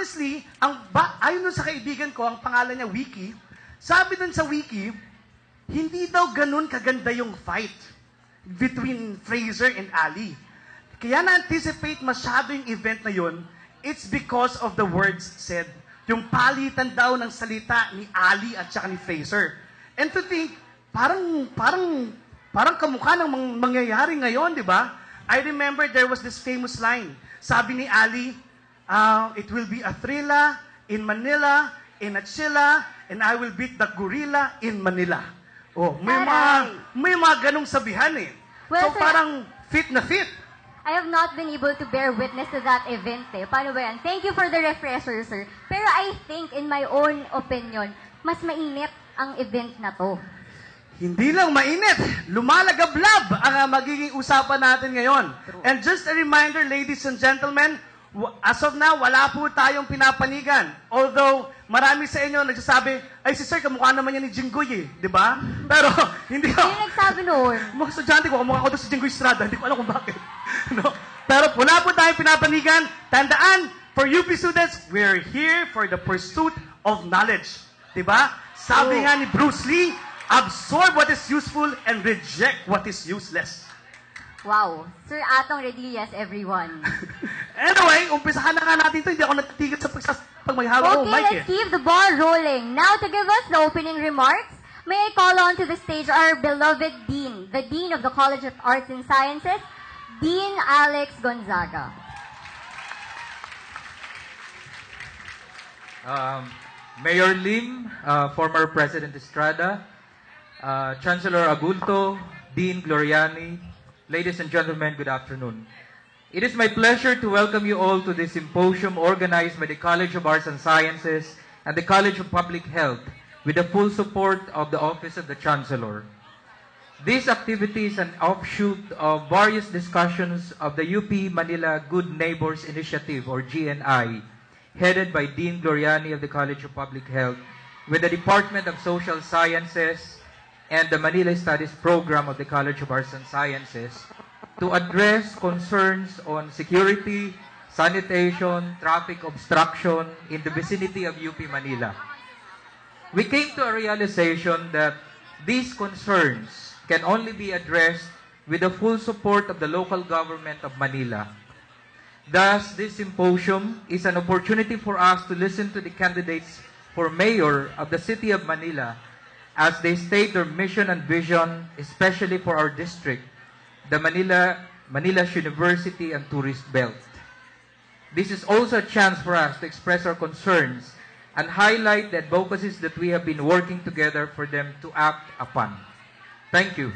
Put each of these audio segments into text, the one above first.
honestly, ayon dun sa kaibigan ko, ang pangalan niya Wiki, sabi dun sa Wiki, hindi daw ganun kaganda yung fight between Fraser and Ali. Kaya na-anticipate masyado yung event na yun, it's because of the words said. Yung palitan daw ng salita ni Ali at saka ni Fraser. And to think, parang kamukha ng mangyayari ngayon, di ba? I remember there was this famous line. Sabi ni Ali, it will be a thrilla in Manila, in Achila, and I will beat the gorilla in Manila. Oh, may mga ganong sabihan eh. Well, so sir, parang fit na fit. I have not been able to bear witness to that event eh. Paano ba yan? Thank you for the refresher, sir. Pero I think, in my own opinion, mas mainit ang event na to. Hindi lang mainit, lumalagablab ang magiging usapan natin ngayon. True. And just a reminder, ladies and gentlemen, as of now, wala po tayong pinapanigan. Although, marami sa inyo nagsasabi, ay si sir, kamukha naman yan ni Jinggoy eh. Di ba? Pero, hindi ko. Sino nagsabi noon? Mga estudyante ko, kamukha ko doon si Jinggoy Estrada. Hindi ko alam kung bakit. No? Pero wala po tayong pinapanigan. Tandaan, for UP students, we're here for the pursuit of knowledge. Di ba? Sabi nga ni Bruce Lee, absorb what is useful and reject what is useless. Wow. Sir Atong Redillas, everyone. Anyway, umpisahan na nga natin ito. Hindi ako natitigil sa pag may hawak ko, Okay, Mike. let's keep the ball rolling. Now, to give us the opening remarks, may I call on to the stage our beloved Dean, the Dean of the College of Arts and Sciences, Dean Alex Gonzaga. Mayor Lim, former President Estrada, Chancellor Agulto, Dean Gloriani, ladies and gentlemen, good afternoon. It is my pleasure to welcome you all to this symposium organized by the College of Arts and Sciences and the College of Public Health with the full support of the Office of the Chancellor. This activity is an offshoot of various discussions of the UP Manila Good Neighbors Initiative, or GNI, headed by Dean Gloriani of the College of Public Health with the Department of Social Sciences and the Manila Studies Program of the College of Arts and Sciences to address concerns on security, sanitation, traffic obstruction in the vicinity of UP Manila. We came to a realization that these concerns can only be addressed with the full support of the local government of Manila. Thus, this symposium is an opportunity for us to listen to the candidates for mayor of the city of Manila as they state their mission and vision, especially for our district, the Manila's University and Tourist Belt. This is also a chance for us to express our concerns and highlight the advocacies that we have been working together for them to act upon. Thank you.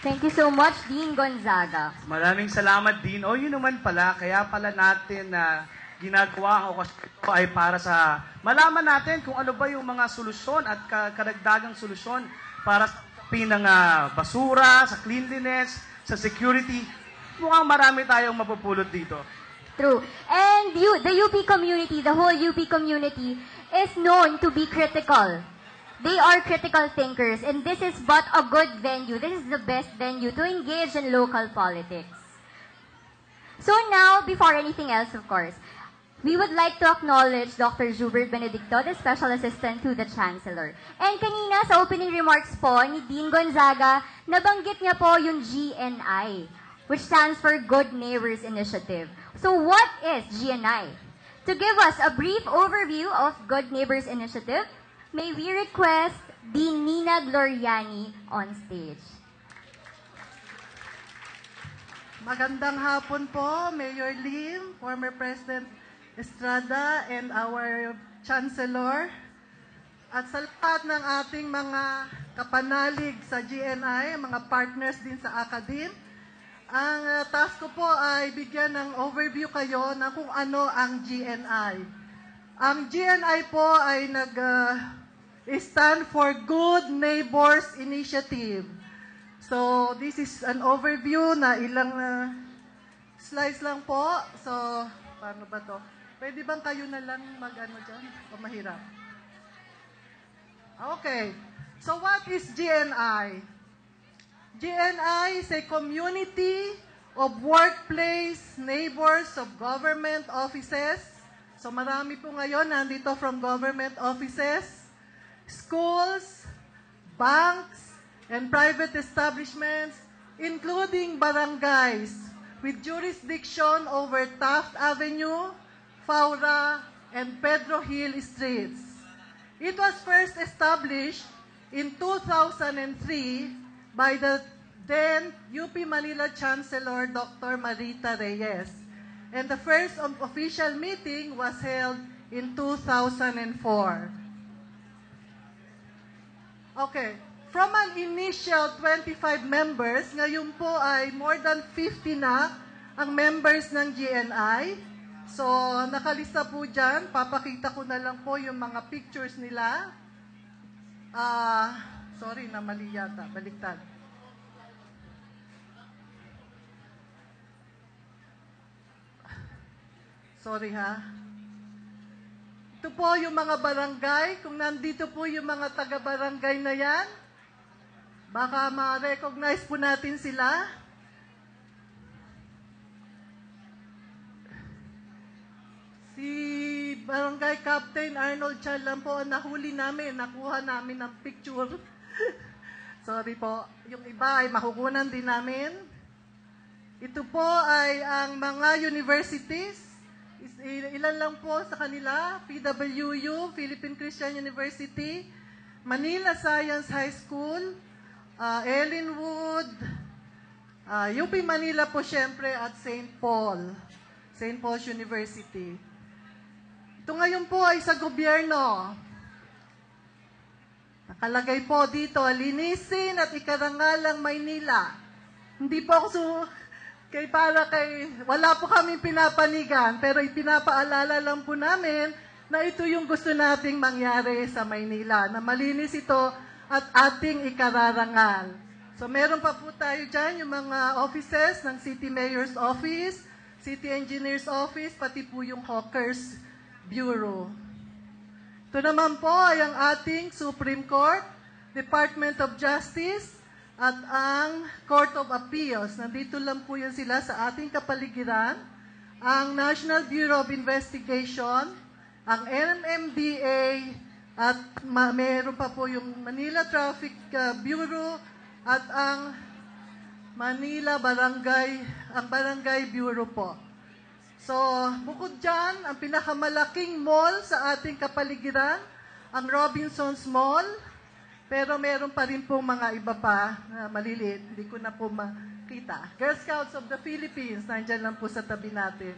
Thank you so much, Dean Gonzaga. Maraming salamat, Dean. O, yun naman pala. Kaya pala natin na ginagawa ko kasi ito ay para sa malaman natin kung ano ba yung mga solusyon at karagdagang solusyon para sa ng basura, sa cleanliness, sa security. Mukhang marami tayong mapupulot dito. True. And the UP community, the whole UP community, is known to be critical. They are critical thinkers, and this is but a good venue. This is the best venue to engage in local politics. So now, before anything else, of course, we would like to acknowledge Dr. Jubert Benedicto, the Special Assistant to the Chancellor. And kanina sa opening remarks po ni Dean Gonzaga, nabanggit niya po yung GNI, which stands for Good Neighbors Initiative. So what is GNI? To give us a brief overview of Good Neighbors Initiative, may we request Dean Nina Gloriani on stage. Magandang hapon po, Mayor Lim, former President Estrada, and our Chancellor. At sa lahat ng ating mga kapanalig sa GNI, mga partners din sa academe, ang task ko po ay bigyan ng overview kayo na kung ano ang GNI. Ang GNI po ay stand for Good Neighbors Initiative. So, this is an overview na ilang slides lang po. So, paano ba to? Pwede bang kayo na lang mag-ano dyan? O mahirap? Okay. So, what is GNI? GNI is a community of workplace, neighbors of government offices. So marami po ngayon nandito from government offices, schools, banks, and private establishments, including barangays with jurisdiction over Taft Avenue, Faura, and Pedro Hill Streets. It was first established in 2003 by the then UP Manila Chancellor Dr. Marita Reyes, and the first official meeting was held in 2004. Okay, from an initial 25 members, ngayon po ay more than 50 na ang members ng GNI. So, nakalista po dyan. Papakita ko na lang po yung mga pictures nila. Sorry na mali yata. Baliktad. Sorry ha. Ito po yung mga barangay. Kung nandito po yung mga taga-barangay na yan, baka ma-recognize po natin sila. Si Barangay Captain Arnold Chan lang po ang nahuli namin. Nakuha namin ng picture. Sorry po. Yung iba ay makukunan din namin. Ito po ay ang mga universities. Ilan lang po sa kanila. PWU, Philippine Christian University, Manila Science High School, Ellinwood, UP Manila po syempre at St. Paul's University. Ito ngayon po ay sa gobyerno. Nakalagay po dito, linisin at ikarangalang Maynila. Hindi po ako wala po kami pinapanigan, pero ipinapaalala lang po namin na ito yung gusto nating mangyari sa Maynila, na malinis ito at ating ikararangal. So meron pa po tayo dyan yung mga offices ng City Mayor's Office, City Engineer's Office, pati po yung Hawkers Bureau. Ito naman po ay ang ating Supreme Court, Department of Justice, at ang Court of Appeals. Nandito lang po yan sila sa ating kapaligiran. Ang National Bureau of Investigation, ang NMDA, at meron pa po yung Manila Traffic Bureau, at ang Barangay Bureau po. So, bukod dyan, ang pinakamalaking mall sa ating kapaligiran, ang Robinsons Mall, pero meron pa rin po mga iba pa na maliliit, hindi ko na po makita. Girl Scouts of the Philippines, nandyan lang po sa tabi natin.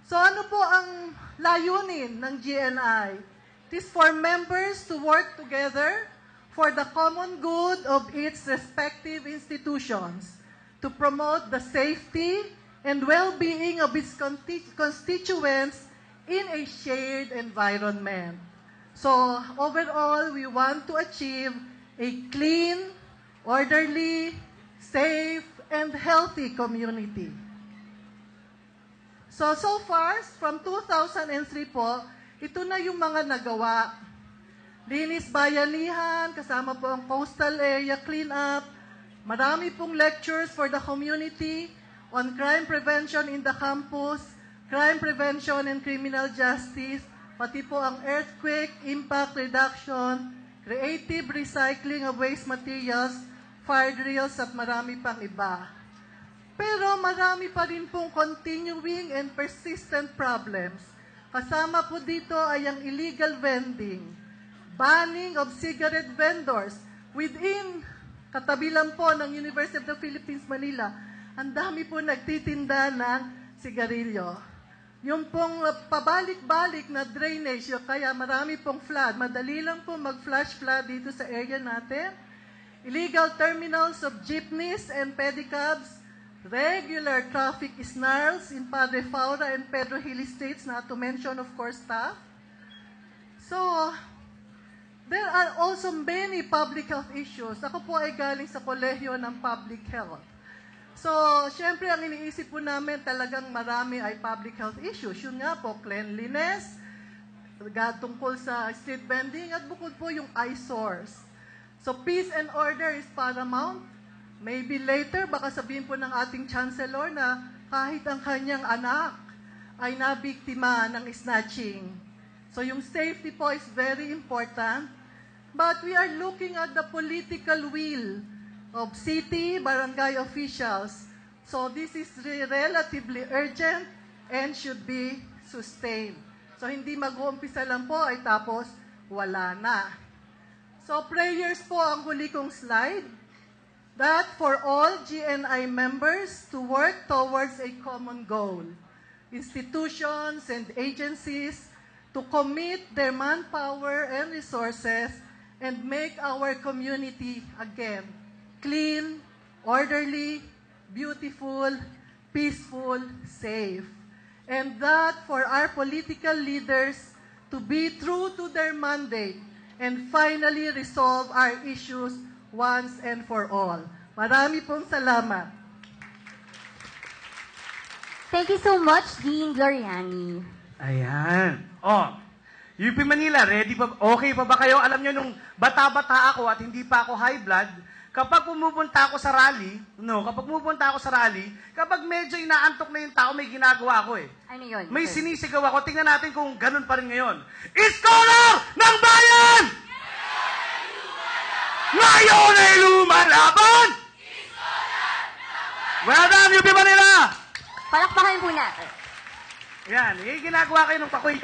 So, ano po ang layunin ng GNI? It is for members to work together for the common good of its respective institutions, to promote the safety and well-being of its constituents in a shared environment. So, overall, we want to achieve a clean, orderly, safe, and healthy community. So far, from 2003 po, ito na yung mga nagawa. Linis bayanihan, kasama po ang coastal area cleanup, marami pong lectures for the community on crime prevention in the campus, crime prevention and criminal justice, pati po ang earthquake impact reduction, creative recycling of waste materials, fire drills, at marami pang iba. Pero marami pa rin pong continuing and persistent problems. Kasama po dito ay ang illegal vending, banning of cigarette vendors within, katabi lang po ng University of the Philippines, Manila. Ang dami po nagtitinda ng sigarilyo. Yung pong pabalik-balik na drainage, kaya marami pong flood. Madali lang po mag-flash flood dito sa area natin. Illegal terminals of jeepneys and pedicabs, regular traffic snarls in Padre Faura and Pedro Hill Estates, not to mention, of course, staff. So, there are also many public health issues. Ako po ay galing sa Kolehiyo ng Public Health. So, syempre, ang iniisip po namin talagang marami ay public health issues. Yun nga po, cleanliness, tungkol sa street vending, at bukod po yung eyesores. So, peace and order is paramount. Maybe later, baka sabihin po ng ating Chancellor na kahit ang kanyang anak ay nabiktima ng snatching. So yung safety po is very important. But we are looking at the political will of city, barangay officials. So this is relatively urgent and should be sustained. So hindi mag-uumpisa lang po ay tapos wala na. So prayers po ang huli kong slide. That for all GNI members to work towards a common goal. Institutions and agencies to commit their manpower and resources and make our community again clean, orderly, beautiful, peaceful, safe. And that for our political leaders to be true to their mandate and finally resolve our issues once and for all. Marami pong salamat. Thank you so much, Dean Gloriani. Ayan. UP Manila, ready pa? Okay pa ba kayo? Alam nyo, nung bata-bata ako at hindi pa ako high blood, kapag pumupunta ako sa rally, kapag medyo inaantok na yung tao, may ginagawa ako eh. Ano yun? May sir? sinisigaw ako. Tingnan natin kung ganun pa rin ngayon. Scholar ng bayan! Ngayon ay lumalaban! Well done, UP Manila! Palakpakan po natin. Yan, ginagawa kayo ng pakoy